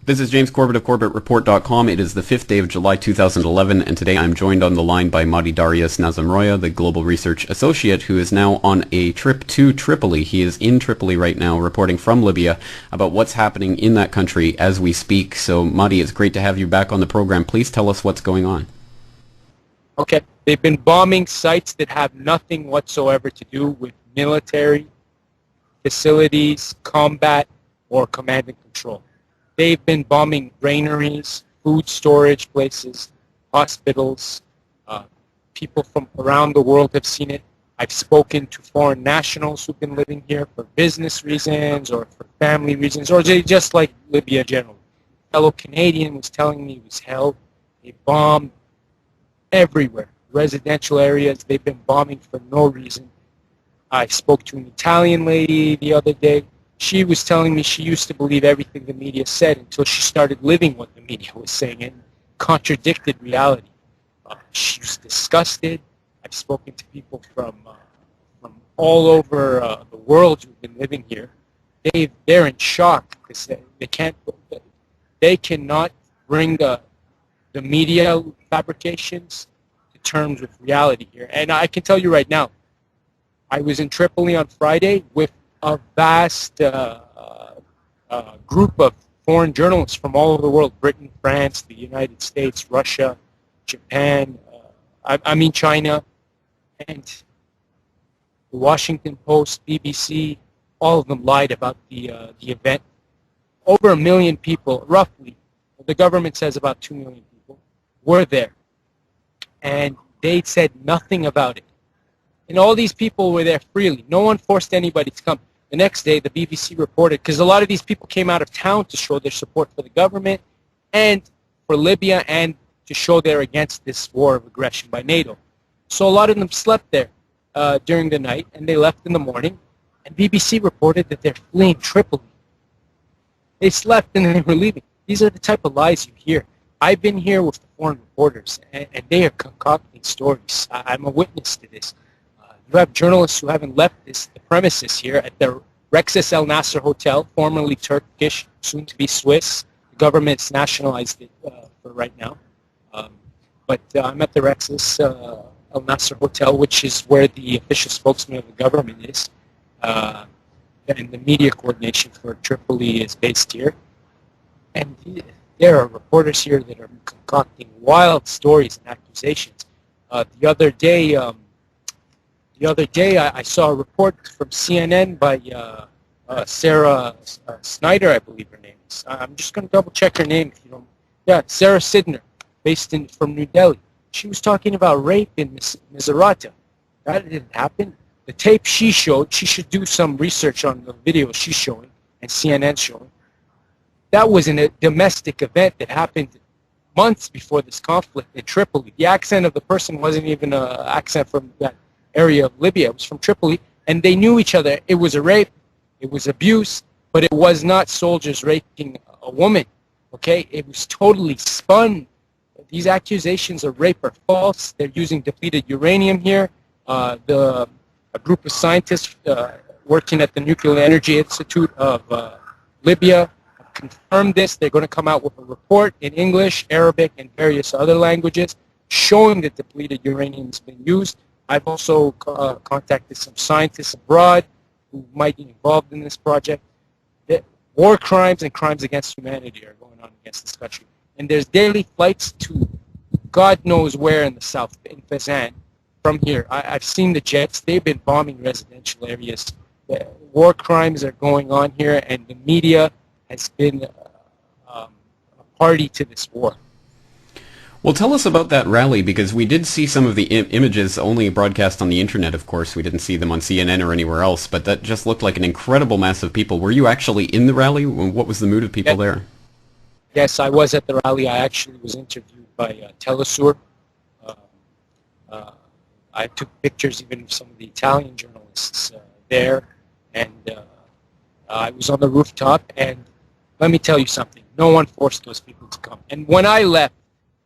This is James Corbett of CorbettReport.com. It is the 5th day of July 2011, and today I'm joined on the line by Mahdi Darius Nazemroaya, the Global Research Associate, who is now on a trip to Tripoli. He is in Tripoli right now, reporting from Libya about what's happening in that country as we speak. So, Mahdi, it's great to have you back on the program. Please tell us what's going on. Okay. They've been bombing sites that have nothing whatsoever to do with military facilities, combat, or command and control. They've been bombing granaries, food storage places, hospitals. People from around the world have seen it. I've spoken to foreign nationals who've been living here for business reasons or for family reasons, or they just like Libya generally. A fellow Canadian was telling me it was hell. They bombed everywhere. Residential areas, they've been bombing for no reason. I spoke to an Italian lady the other day. She was telling me she used to believe everything the media said until she started living what the media was saying and contradicted reality. She was disgusted. I've spoken to people from all over the world who've been living here. They're in shock because they cannot bring the media fabrications to terms with reality here. And I can tell you right now, I was in Tripoli on Friday with a vast group of foreign journalists from all over the world: Britain, France, the United States, Russia, Japan, China, and the Washington Post, BBC. All of them lied about the event. Over 1 million people, roughly, the government says about 2 million people, were there. And they said nothing about it. And all these people were there freely. No one forced anybody to come. The next day, the BBC reported, because a lot of these people came out of town to show their support for the government and for Libya and to show they're against this war of aggression by NATO. So a lot of them slept there during the night, and they left in the morning. And BBC reported that they're fleeing Tripoli. They slept and they were leaving. These are the type of lies you hear. I've been here with the foreign reporters, and they are concocting stories. I'm a witness to this. You have journalists who haven't left the premises here at the Rexus El Nasser Hotel, formerly Turkish, soon to be Swiss. The government's nationalized it for right now. But I'm at the Rexus El Nasser Hotel, which is where the official spokesman of the government is. And the media coordination for Tripoli is based here. And there are reporters here that are concocting wild stories and accusations. The other day, I saw a report from CNN by Sarah Snyder, I believe her name is. I'm just going to double check her name if you don't. Yeah, Sarah Sidner, based from New Delhi. She was talking about rape in Misrata. That didn't happen. The tape she showed, she should do some research on the video she's showing and CNN's showing. That was a domestic event that happened months before this conflict in Tripoli. The accent of the person wasn't even an accent from that area of Libya. It was from Tripoli, and they knew each other. It was a rape, it was abuse, but it was not soldiers raping a woman, okay? It was totally spun. These accusations of rape are false. They're using depleted uranium here. A group of scientists working at the Nuclear Energy Institute of Libya have confirmed this. They're going to come out with a report in English, Arabic, and various other languages showing that depleted uranium has been used. I've also contacted some scientists abroad who might be involved in this project. War crimes and crimes against humanity are going on against this country. And there's daily flights to God knows where in the south, in Fezzan, from here. I've seen the jets. They've been bombing residential areas. War crimes are going on here, and the media has been a party to this war. Well, tell us about that rally, because we did see some of the images only broadcast on the internet, of course. We didn't see them on CNN or anywhere else, but that just looked like an incredible mass of people. Were you actually in the rally? What was the mood of people there? Yes, I was at the rally. I actually was interviewed by Telesur. I took pictures even of some of the Italian journalists there, and I was on the rooftop, and let me tell you something. No one forced those people to come. And when I left,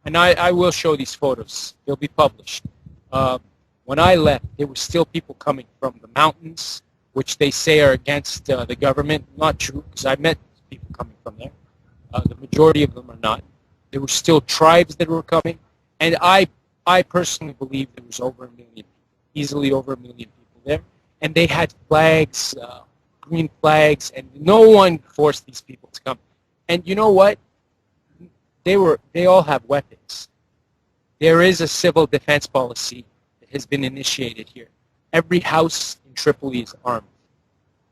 and I will show these photos. They'll be published. When I left, there were still people coming from the mountains, which they say are against the government. Not true, because I met people coming from there. The majority of them are not. There were still tribes that were coming, and I personally believe there was over 1 million people, easily over 1 million people there, and they had flags, green flags, and no one forced these people to come. And you know what? They all have weapons. There is a civil defense policy that has been initiated here. Every house in Tripoli is armed.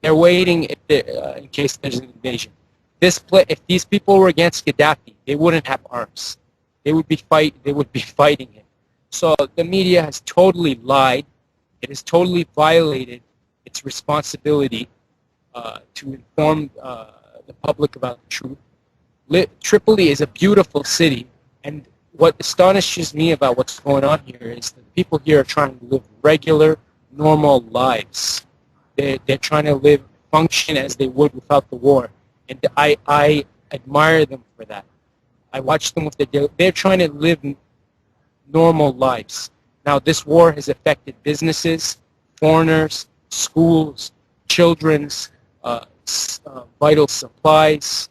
They're waiting in case there's an invasion. If these people were against Gaddafi, they wouldn't have arms. They would be fighting him. So the media has totally lied. It has totally violated its responsibility to inform the public about the truth. Tripoli is a beautiful city, and what astonishes me about what's going on here is that people here are trying to live regular, normal lives. They're trying to function as they would without the war, and I admire them for that. I watch them they're trying to live normal lives. Now, this war has affected businesses, foreigners, schools, children's vital supplies.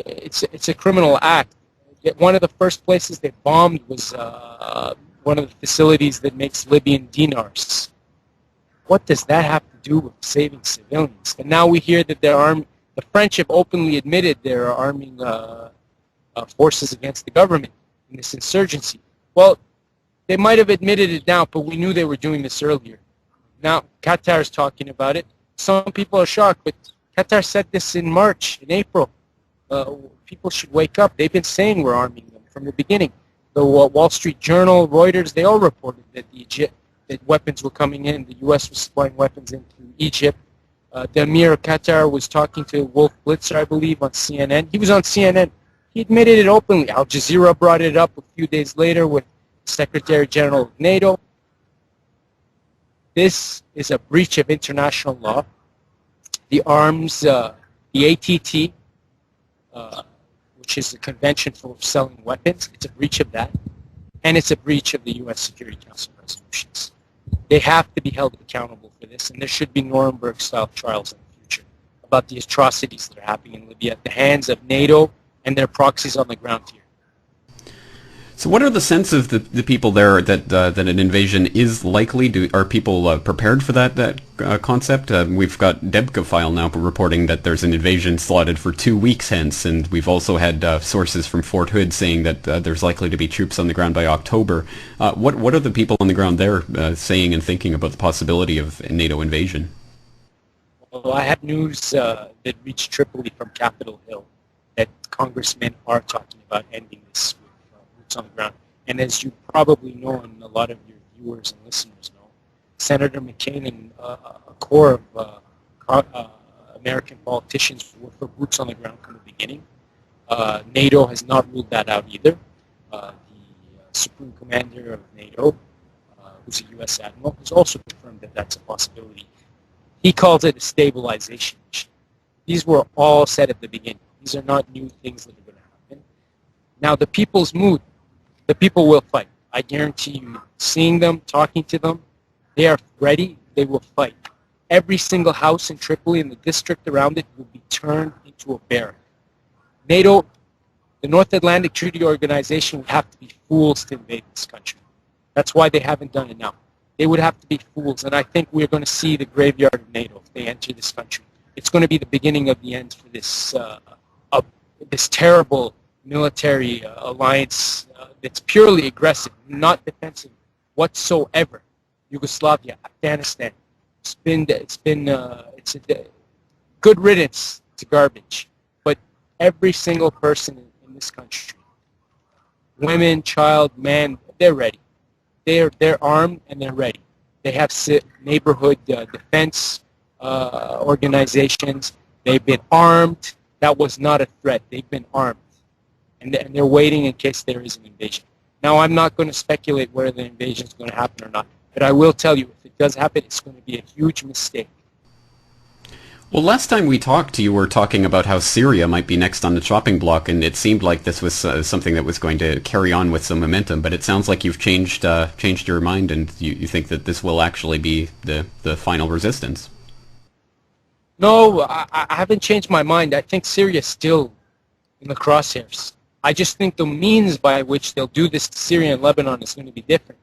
It's a criminal act. Yet one of the first places they bombed was one of the facilities that makes Libyan dinars. What does that have to do with saving civilians? And now we hear that the French have openly admitted they're arming forces against the government in this insurgency. Well, they might have admitted it now, but we knew they were doing this earlier. Now Qatar is talking about it. Some people are shocked, but Qatar said this in March, in April. People should wake up. They've been saying we're arming them from the beginning. The Wall Street Journal, Reuters, they all reported that that weapons were coming in. The U.S. was supplying weapons into Egypt. The Emir of Qatar was talking to Wolf Blitzer, I believe, on CNN. He was on CNN. He admitted it openly. Al Jazeera brought it up a few days later with Secretary General of NATO. This is a breach of international law. The ATT, which is the Convention for Selling Weapons, it's a breach of that, and it's a breach of the U.S. Security Council resolutions. They have to be held accountable for this, and there should be Nuremberg-style trials in the future about the atrocities that are happening in Libya at the hands of NATO and their proxies on the ground here. So what are the sense of the people there that an invasion is likely? Are people prepared for that concept? We've got Debka File now reporting that there's an invasion slotted for 2 weeks hence, and we've also had sources from Fort Hood saying that there's likely to be troops on the ground by October. What are the people on the ground there saying and thinking about the possibility of a NATO invasion? Well, I have news that reached Tripoli from Capitol Hill that congressmen are talking about ending this on the ground. And as you probably know, and a lot of your viewers and listeners know, Senator McCain and a core of American politicians were for boots on the ground from the beginning. NATO has not ruled that out either. The Supreme Commander of NATO, who's a U.S. Admiral, has also confirmed that that's a possibility. He calls it a stabilization mission. These were all said at the beginning. These are not new things that are going to happen. Now, the people's mood, the people will fight. I guarantee you, seeing them, talking to them, they are ready, they will fight. Every single house in Tripoli and the district around it will be turned into a barrack. NATO, the North Atlantic Treaty Organization, would have to be fools to invade this country. That's why they haven't done it now. They would have to be fools, and I think we're going to see the graveyard of NATO if they enter this country. It's going to be the beginning of the end for this this terrible military alliance that's purely aggressive, not defensive whatsoever. Yugoslavia, Afghanistan, it's a good riddance to garbage. But every single person in this country, women, child, man, they're ready. They're armed and they're ready. They have neighborhood defense organizations. They've been armed. That was not a threat. They've been armed. And they're waiting in case there is an invasion. Now, I'm not going to speculate whether the invasion is going to happen or not, but I will tell you, if it does happen, it's going to be a huge mistake. Well, last time we talked, you were talking about how Syria might be next on the chopping block, and it seemed like this was something that was going to carry on with some momentum, but it sounds like you've changed your mind, and you think that this will actually be the final resistance. No, I haven't changed my mind. I think Syria still in the crosshairs. I just think the means by which they'll do this to Syria and Lebanon is going to be different.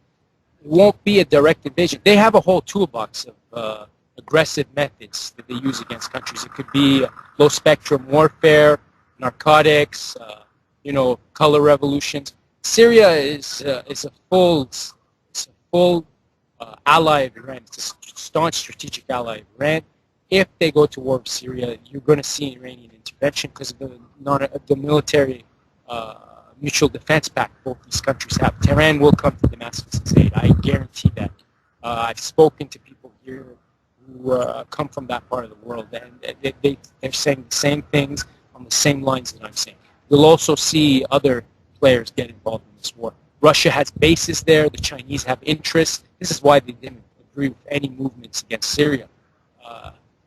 It won't be a direct invasion. They have a whole toolbox of aggressive methods that they use against countries. It could be low-spectrum warfare, narcotics, color revolutions. Syria is a full ally of Iran. It's a staunch strategic ally of Iran. If they go to war with Syria, you're going to see Iranian intervention because of the military mutual defense pact both these countries have. Tehran will come to Damascus' aid. I guarantee that. I've spoken to people here who come from that part of the world, and they're saying the same things on the same lines that I'm saying. You'll also see other players get involved in this war. Russia has bases there. The Chinese have interests. This is why they didn't agree with any movements against Syria.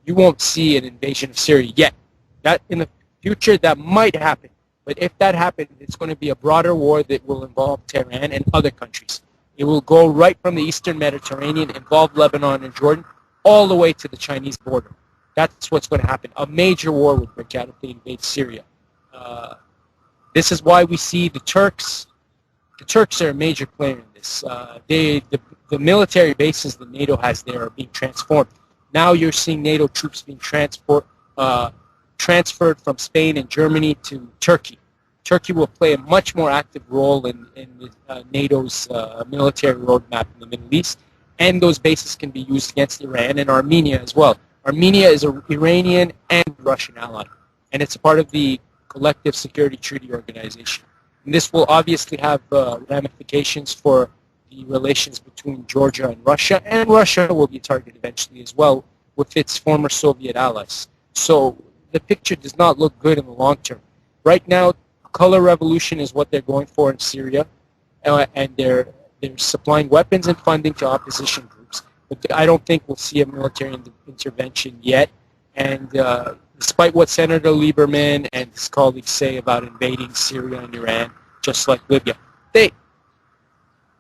You won't see an invasion of Syria yet. That in the future, that might happen. But if that happens, it's going to be a broader war that will involve Tehran and other countries. It will go right from the Eastern Mediterranean, involve Lebanon and Jordan, all the way to the Chinese border. That's what's going to happen. A major war would break out if they invade Syria. This is why we see the Turks. The Turks are a major player in this. The military bases that NATO has there are being transformed. Now you're seeing NATO troops being transferred from Spain and Germany to Turkey. Turkey will play a much more active role in NATO's military roadmap in the Middle East, and those bases can be used against Iran and Armenia as well. Armenia is an Iranian and Russian ally, and it's a part of the Collective Security Treaty Organization. And this will obviously have ramifications for the relations between Georgia and Russia will be a target eventually as well with its former Soviet allies. So the picture does not look good in the long term. Right now, color revolution is what they're going for in Syria, and they're supplying weapons and funding to opposition groups. But I don't think we'll see a military intervention yet. And despite what Senator Lieberman and his colleagues say about invading Syria and Iran, just like Libya,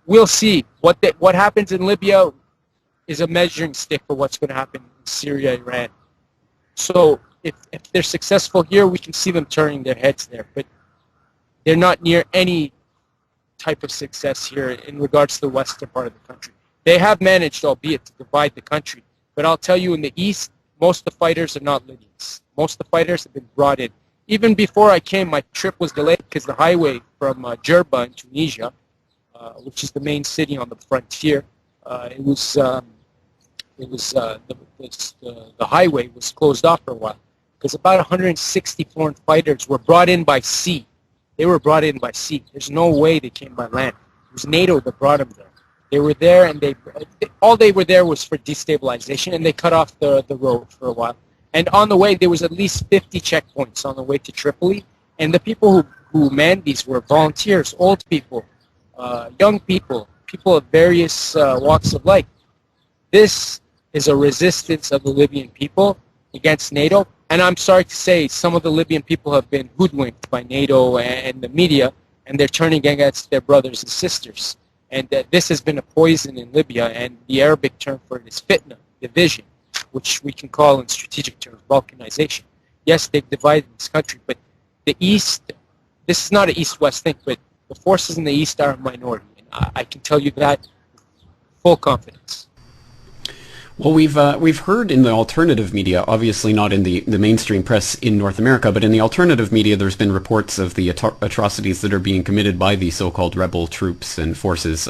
we'll see. What happens in Libya is a measuring stick for what's going to happen in Syria, Iran. So if they're successful here, we can see them turning their heads there. But they're not near any type of success here in regards to the western part of the country. They have managed, albeit, to divide the country. But I'll tell you, in the east, most of the fighters are not Libyans. Most of the fighters have been brought in. Even before I came, my trip was delayed because the highway from Jerba in Tunisia, which is the main city on the frontier, the highway was closed off for a while because about 160 foreign fighters were brought in by sea. They were brought in by sea. There's no way they came by land. It was NATO that brought them there. They were there, and all they were there was for destabilization, and they cut off the road for a while. And on the way, there was at least 50 checkpoints on the way to Tripoli, and the people who manned these were volunteers, old people, young people, people of various walks of life. This is a resistance of the Libyan people against NATO, and I'm sorry to say some of the Libyan people have been hoodwinked by NATO and the media, and they're turning against their brothers and sisters. And this has been a poison in Libya, and the Arabic term for it is fitna, division, which we can call in strategic terms balkanization. Yes, they've divided this country, but the East, this is not an East-West thing, but the forces in the East are a minority, and I can tell you that with full confidence. Well, we've heard in the alternative media, obviously not in the mainstream press in North America, but in the alternative media, there's been reports of the atrocities that are being committed by the so-called rebel troops and forces,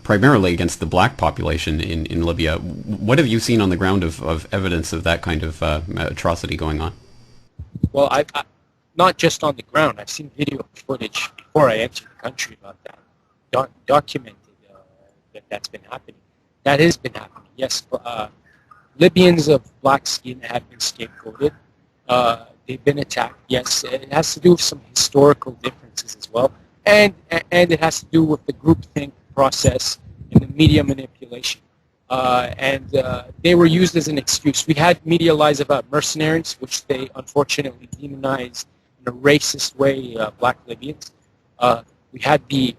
primarily against the black population in Libya. What have you seen on the ground of evidence of that kind of atrocity going on? Well, I not just on the ground. I've seen video footage before I entered the country about that, documented that's been happening. That has been happening, yes. Libyans of black skin have been scapegoated. They've been attacked, yes. It has to do with some historical differences as well. And it has to do with the groupthink process and the media manipulation. They were used as an excuse. We had media lies about mercenaries, which they unfortunately demonized in a racist way, black Libyans. We had the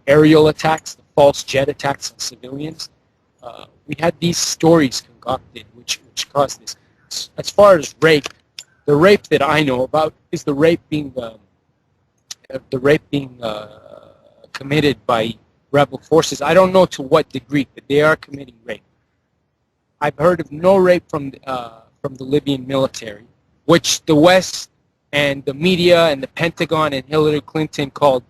aerial attacks, the false jet attacks on civilians. We had these stories concocted which caused this. As far as rape, The rape that I know about is the rape being committed by rebel forces. I don't know to what degree, but they are committing rape. I've heard of no rape from the Libyan military, which the West and the media and the Pentagon and Hillary Clinton called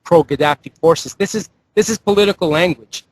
pro-Gaddafi forces. This is political language.